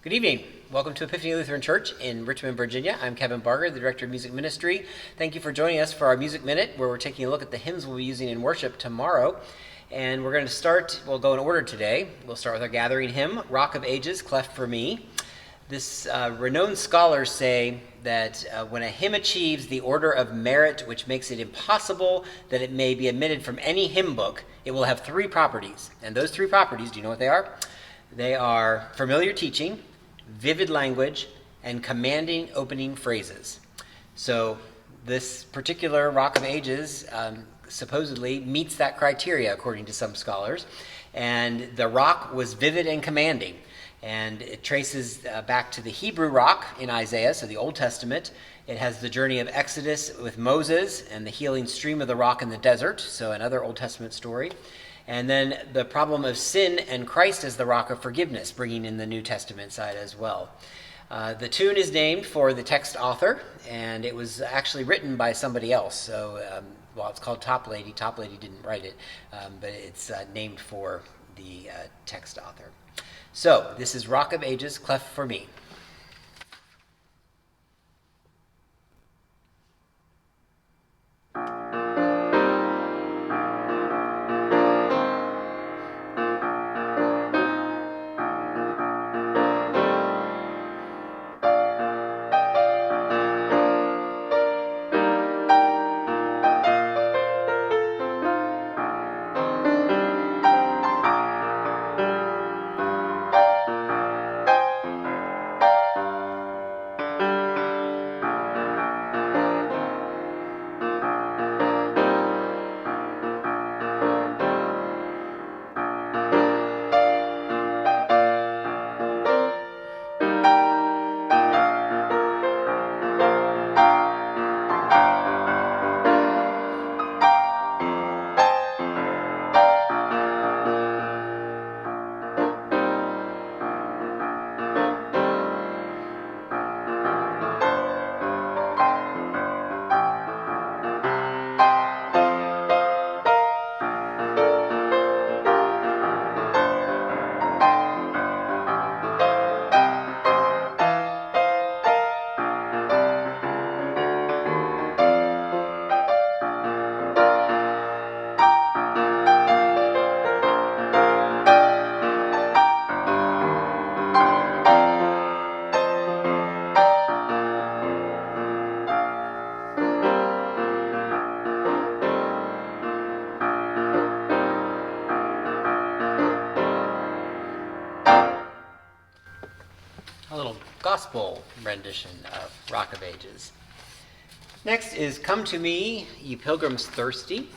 Good evening. Welcome to Epiphany Lutheran Church in Richmond, Virginia. I'm Kevin Barger, the Director of Music Ministry. Thank you for joining us for our Music Minute, where we're taking a look at the hymns we'll be using in worship tomorrow. And we're going to start, we'll go in order today. We'll start with our gathering hymn, Rock of Ages, Cleft for Me. This renowned scholars say that when a hymn achieves the order of merit, which makes it impossible that it may be omitted from any hymn book, it will have three properties. And those three properties, do you know what they are? They are familiar teaching, vivid language, and commanding opening phrases. So this particular Rock of Ages supposedly meets that criteria, according to some scholars. And the rock was vivid and commanding. And it traces back to the Hebrew rock in Isaiah, so the Old Testament. It has the journey of Exodus with Moses and the healing stream of the rock in the desert, so another Old Testament story. And then the problem of sin and Christ as the rock of forgiveness, bringing in the New Testament side as well. The tune is named for the text author, and it was actually written by somebody else. So, it's called Toplady. Toplady didn't write it, but it's named for the text author. So, this is Rock of Ages, Cleft for Me. A little gospel rendition of Rock of Ages. Next is Come to Me, Ye Pilgrims Thirsty.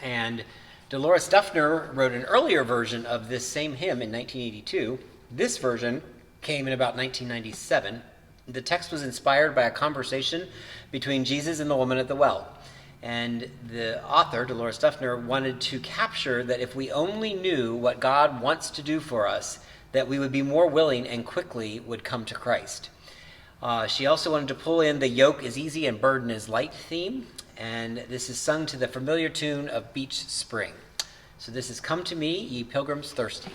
And Dolores Duffner wrote an earlier version of this same hymn in 1982. This version came in about 1997. The text was inspired by a conversation between Jesus and the woman at the well. And the author, Dolores Duffner, wanted to capture that if we only knew what God wants to do for us, that we would be more willing and quickly would come to Christ. She also wanted to pull in the yoke is easy and burden is light theme, and this is sung to the familiar tune of Beach Spring. So this is Come to Me, Ye Pilgrims Thirsty.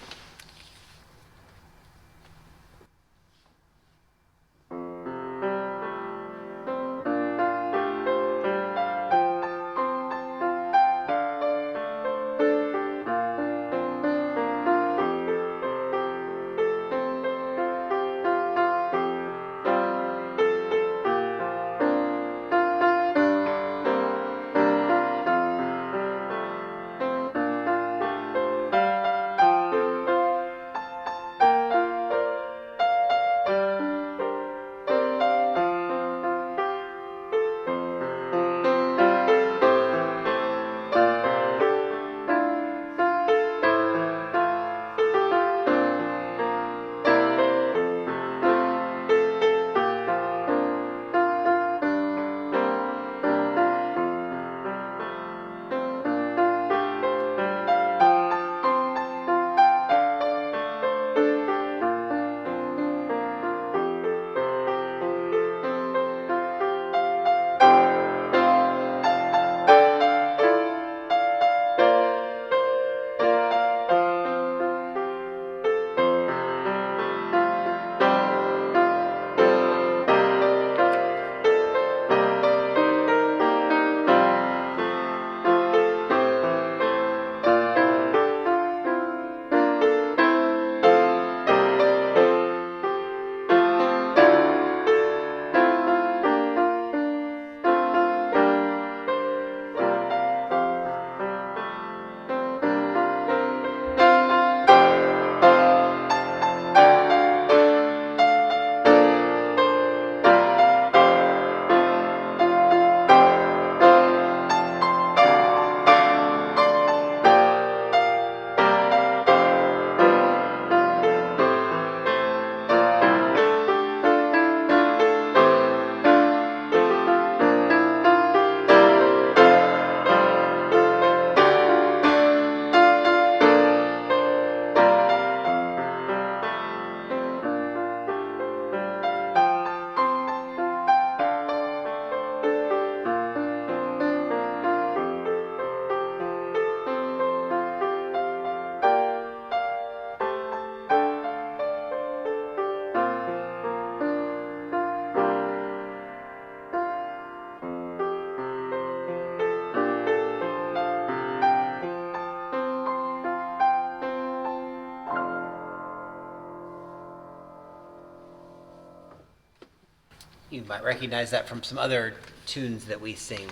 might recognize that from some other tunes that we sing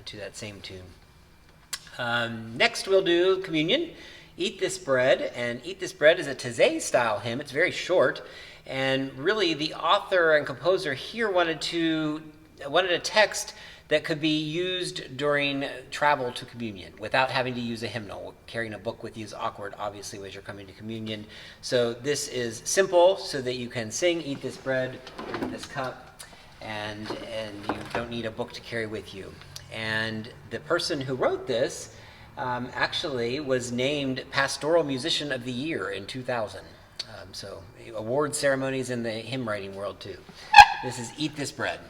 to that same tune. Next, we'll do communion. Eat This Bread. And Eat This Bread is a Taizé style hymn. It's very short. And really, the author and composer here wanted a text that could be used during travel to communion without having to use a hymnal. Carrying a book with you is awkward, obviously, as you're coming to communion. So this is simple so that you can sing, eat this bread, drink this cup, and you don't need a book to carry with you. And the person who wrote this actually was named Pastoral Musician of the Year in 2000. So award ceremonies in the hymn writing world too. This is Eat This Bread.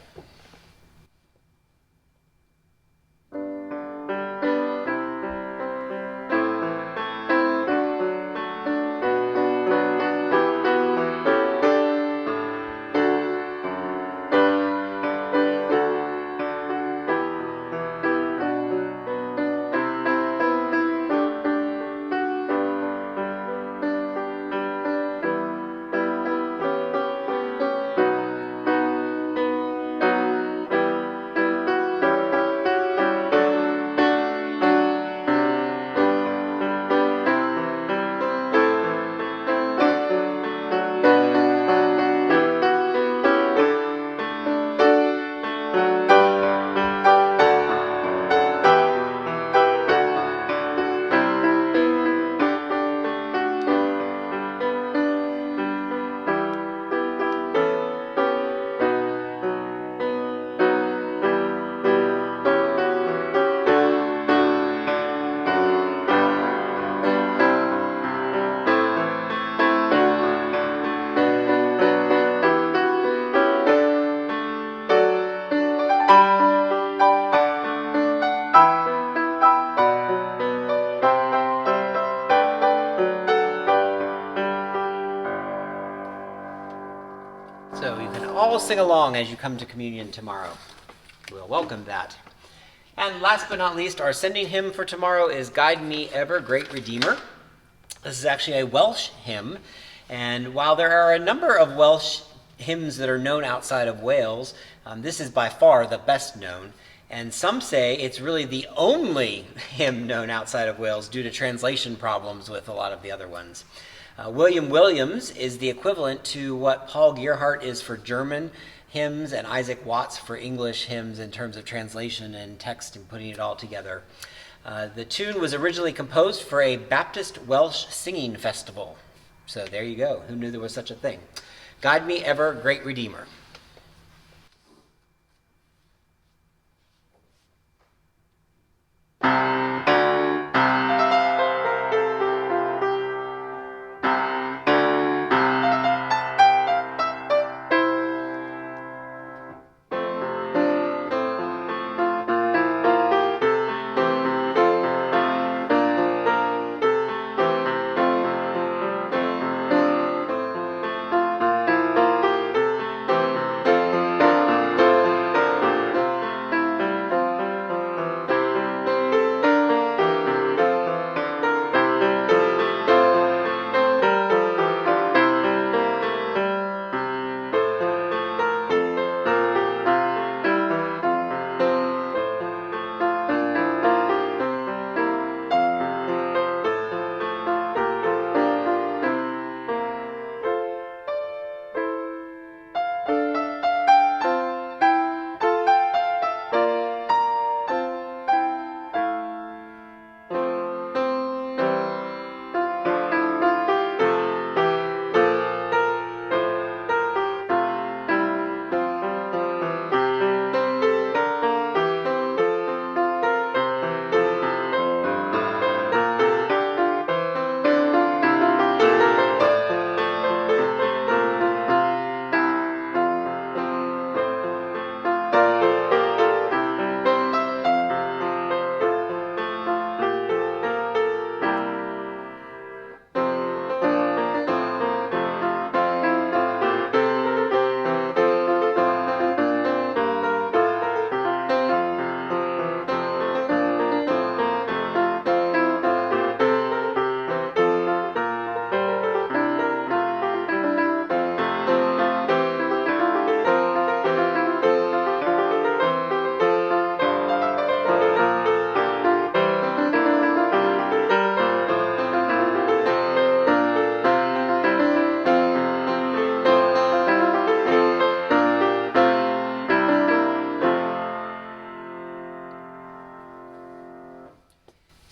So you can all sing along as you come to communion tomorrow. We'll welcome that. And last but not least, our sending hymn for tomorrow is Guide Me Ever, Great Redeemer. This is actually a Welsh hymn, and while there are a number of Welsh hymns that are known outside of Wales, this is by far the best known, and some say it's really the only hymn known outside of Wales due to translation problems with a lot of the other ones. William Williams is the equivalent to what Paul Gerhardt is for German hymns and Isaac Watts for English hymns in terms of translation and text and putting it all together. The tune was originally composed for a Baptist Welsh singing festival. So there you go. Who knew there was such a thing? Guide Me Ever, Great Redeemer.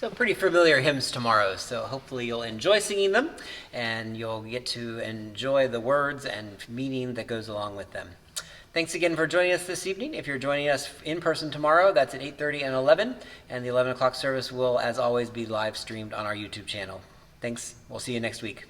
So pretty familiar hymns tomorrow, so hopefully you'll enjoy singing them and you'll get to enjoy the words and meaning that goes along with them. Thanks again for joining us this evening. If you're joining us in person tomorrow, that's at 8:30 and 11, and the 11 o'clock service will, as always, be live streamed on our YouTube channel. Thanks. We'll see you next week.